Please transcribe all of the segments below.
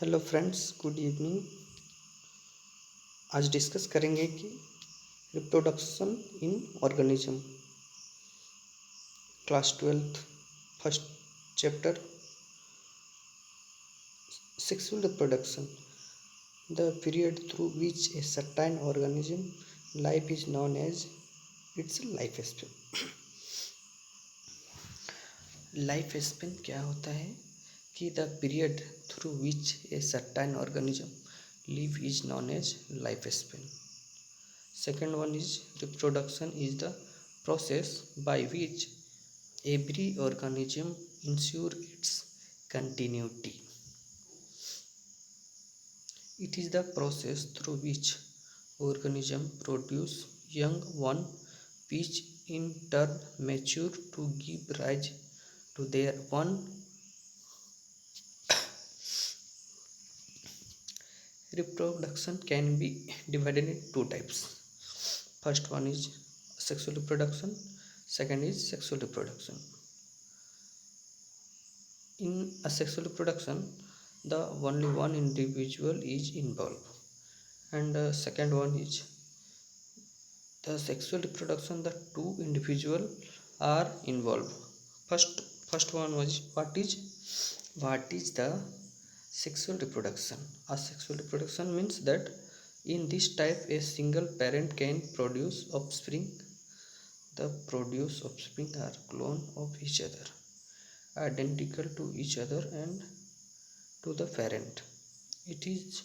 Hello friends, good evening. आज discuss करेंगे कि reproduction in organism, class 12th, first chapter, sexual reproduction, the period through which a certain organism life is known as its life span. Life span क्या होता है कि the period through which a certain organism live is known as life span. Second one is reproduction is the process by which every organism ensure its continuity. It is the process through which organism produce young one which in turn mature to give rise to their one. Reproduction can be divided in two types. First one is sexual reproduction, second is sexual reproduction. In a sexual reproduction, the only one individual is involved, and second one is the sexual reproduction. The two individuals are involved. First one was what is the sexual reproduction? A sexual reproduction means that in this type a single parent can produce offspring. The produced offspring are clone of each other, identical to each other and to the parent. It is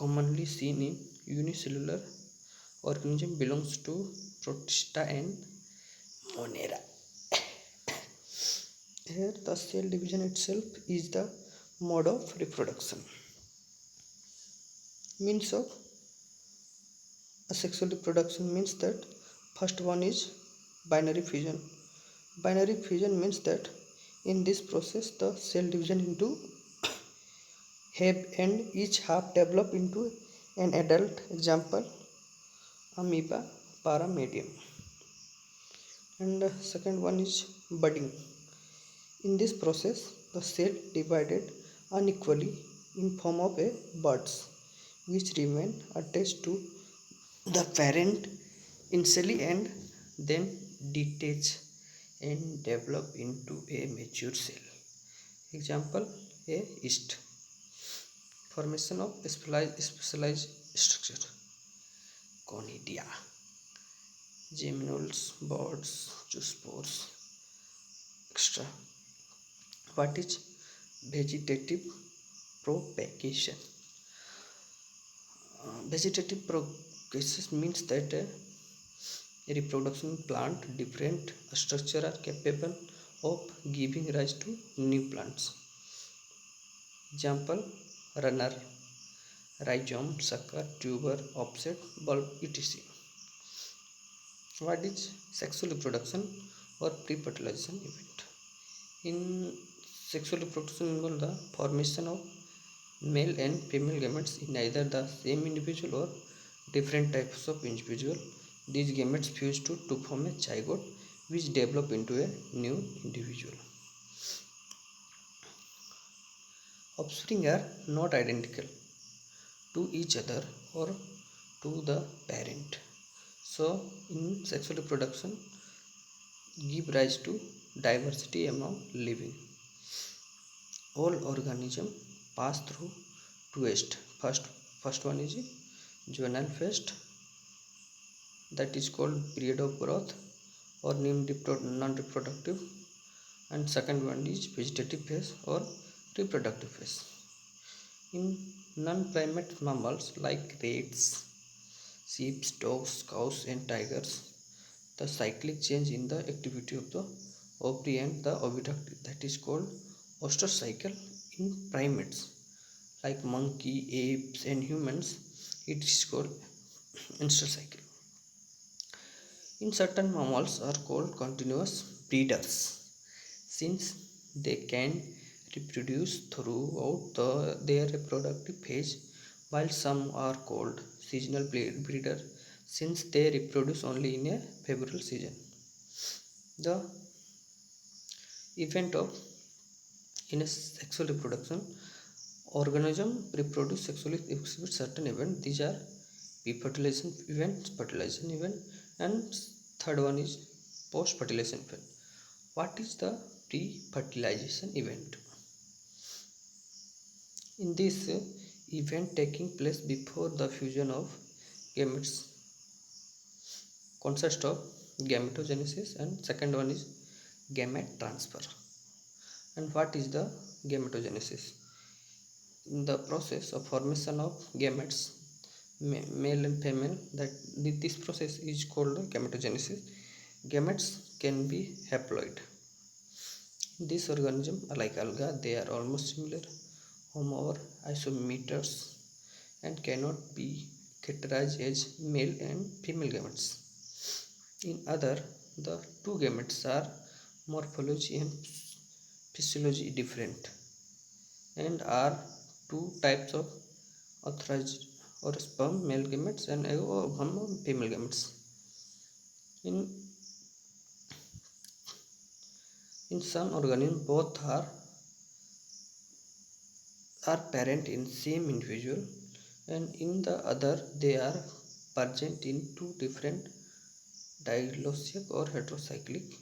commonly seen in unicellular organism belongs to Protista and Monera. Here the cell division itself is the mode of reproduction. Means of a sexual reproduction means that first one is binary fission. Binary fission means that in this process the cell division into have and each half develop into an adult, example amoeba paramedium. And second one is budding. In this process the cell divided unequally in form of a buds which remain attached to the parent initially and then detach and develop into a mature cell, example a yeast. Formation of specialized structure, conidia, gemmules, buds, zoospores, etc. What is vegetative propagation? Vegetative propagation means that reproduction plant different structure are capable of giving rise to new plants. Example runner, rhizome, sucker, tuber, offset, bulb, etc. What is sexual reproduction or pre-fertilization event? In sexual reproduction involve the formation of male and female gametes in either the same individual or different types of individual. These gametes fuse to form a zygote which develop into a new individual. Offspring are not identical to each other or to the parent. So in sexual reproduction give rise to diversity among living. All organisms pass through two stages. First one is juvenile phase, that is called period of growth or non-reproductive, and second one is vegetative phase or reproductive phase. In non-primate mammals like rats, sheep, dogs, cows and tigers, the cyclic change in the activity of the ovary and the oviduct, that is called Oster cycle. In primates like monkey, apes and humans, it is called menstrual cycle. In certain mammals are called continuous breeders since they can reproduce throughout their reproductive phase, while some are called seasonal breeders since they reproduce only in a favorable season. The event of in a sexual reproduction, organism reproduce sexually exhibit certain event. These are pre-fertilization event, fertilization event, and third one is post-fertilization event. What is the pre-fertilization event? In this event taking place before the fusion of gametes consists of gametogenesis, and second one is gamete transfer. And what is the gametogenesis? In the process of formation of gametes, male and female, that this process is called gametogenesis. Gametes can be haploid. This organism, like alga, they are almost similar homo or isometers and cannot be categorized as male and female gametes. In other, the two gametes are morphology and physiology different and are two types of authorized or sperm male gametes and egg or female gametes. In some organisms, both are parent in same individual, and in the other they are present in two different didylocic or heterocyclic.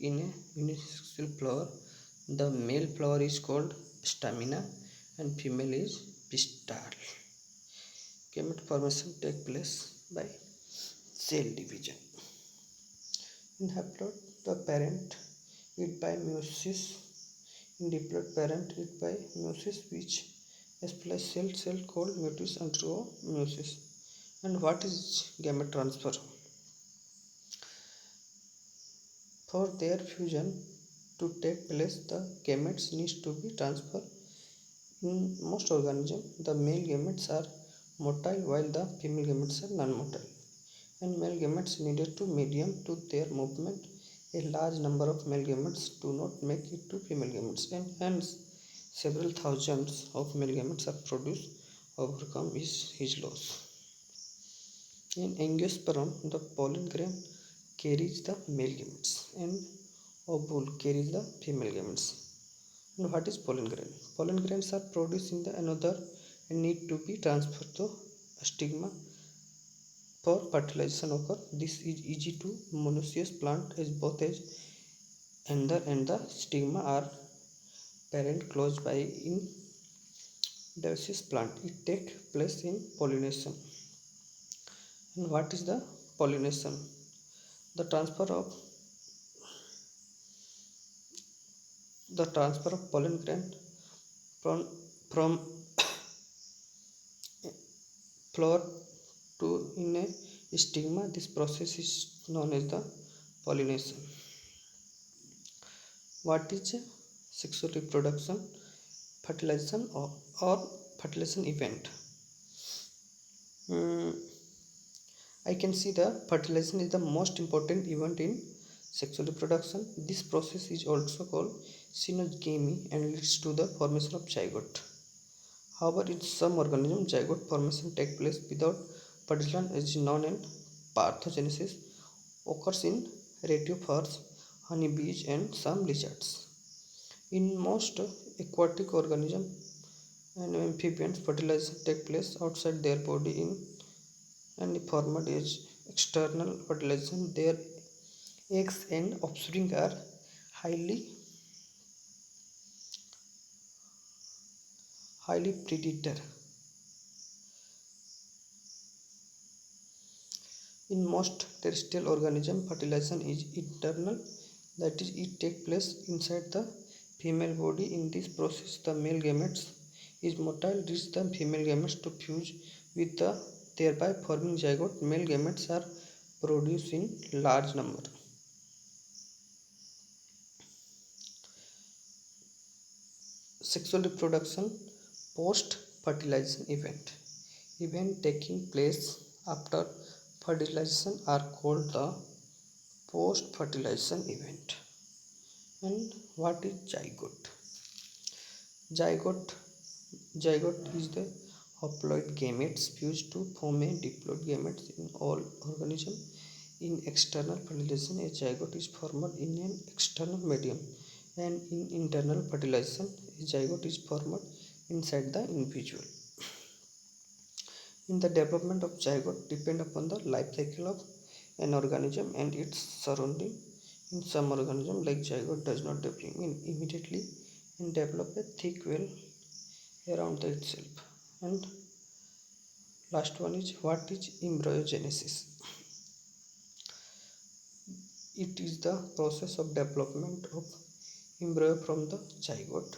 In a unisexual flower, the male flower is called stamina and female is pistil. Gamete formation take place by cell division. In haploid, the parent eat by meiosis. In diploid, parent eat by meiosis, which splice cell called meiosis undergo meiosis. And what is gamete transfer? For their fusion to take place, the gametes needs to be transferred. In most organisms, the male gametes are motile while the female gametes are non-motile, and male gametes needed to medium to their movement. A large number of male gametes do not make it to female gametes, and hence several thousands of male gametes are produced. Overcome is his loss. In angiosperm, the pollen grain carries the male gametes and ovule carries the female gametes. And what is pollen grain? Pollen grains are produced in the another and need to be transferred to stigma for fertilization occur. This is easy to monoecious plant as both as anther and the stigma are parent close by. In dioecious plant, it takes place in pollination. And what is the pollination? The transfer of pollen grain from flower to in a stigma. This process is known as the pollination. What is sexual reproduction, fertilization or fertilization event? I can see the fertilization is the most important event in sexual reproduction. This process is also called synogamy and leads to the formation of zygote. However, in some organisms, zygote formation takes place without fertilization, as is known as parthogenesis, occurs in ratiophores, honeybees, and some lizards. In most aquatic organisms and amphibians, fertilization takes place outside their body in and formed as external fertilization. Their eggs and offspring are highly predator. In most terrestrial organisms, fertilization is internal, that is, it takes place inside the female body. In this process, the male gametes is motile, reach the female gametes to fuse with the thereby forming zygote. Male gametes are produced in large number. Sexual reproduction post fertilization event. Event taking place after fertilization are called the post fertilization event. And what is zygote? Zygote is the haploid gametes fused to form a diploid gametes in all organisms. In external fertilization, a zygote is formed in an external medium, and in internal fertilization, a zygote is formed inside the individual. In the development of zygote depend upon the life cycle of an organism and its surrounding. In some organisms like zygote does not develop immediately and develop a thick wall around itself. And last one is, what is embryogenesis? It is the process of development of embryo from the zygote.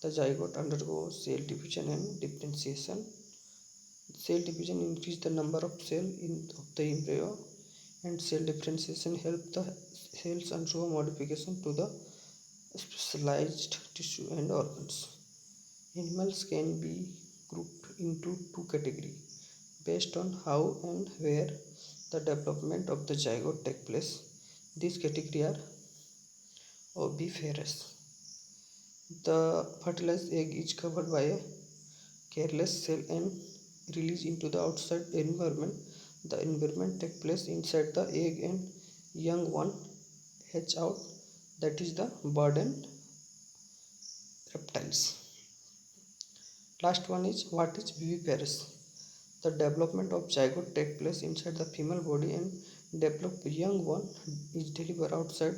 The zygote undergoes cell division and differentiation. Cell division increases the number of cells of the embryo, and cell differentiation helps the cells undergo modification to the specialized tissue and organs. Animals can be grouped into two categories based on how and where the development of the zygote takes place. These categories are oviparous. The fertilized egg is covered by a careless cell and released into the outside environment. The environment takes place inside the egg and young one hatch out, that is the bird and reptiles. Last one is, what is viviparous? The development of zygote takes place inside the female body and develop young one is delivered outside.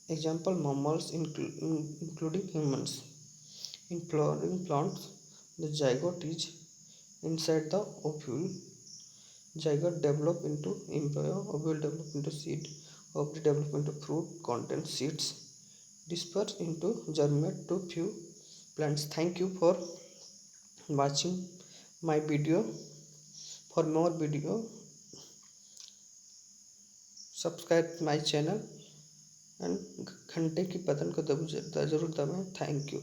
Example, mammals including humans. In flowering plants, the zygote is inside the ovule. Zygote develop into embryo, ovule develop into seed, ovary develop into fruit, contain seeds, disperse into germinate to few plants. Thank you for watching my video. For more video, subscribe my channel and घंटे की button को जरूर दबाएं. Thank you.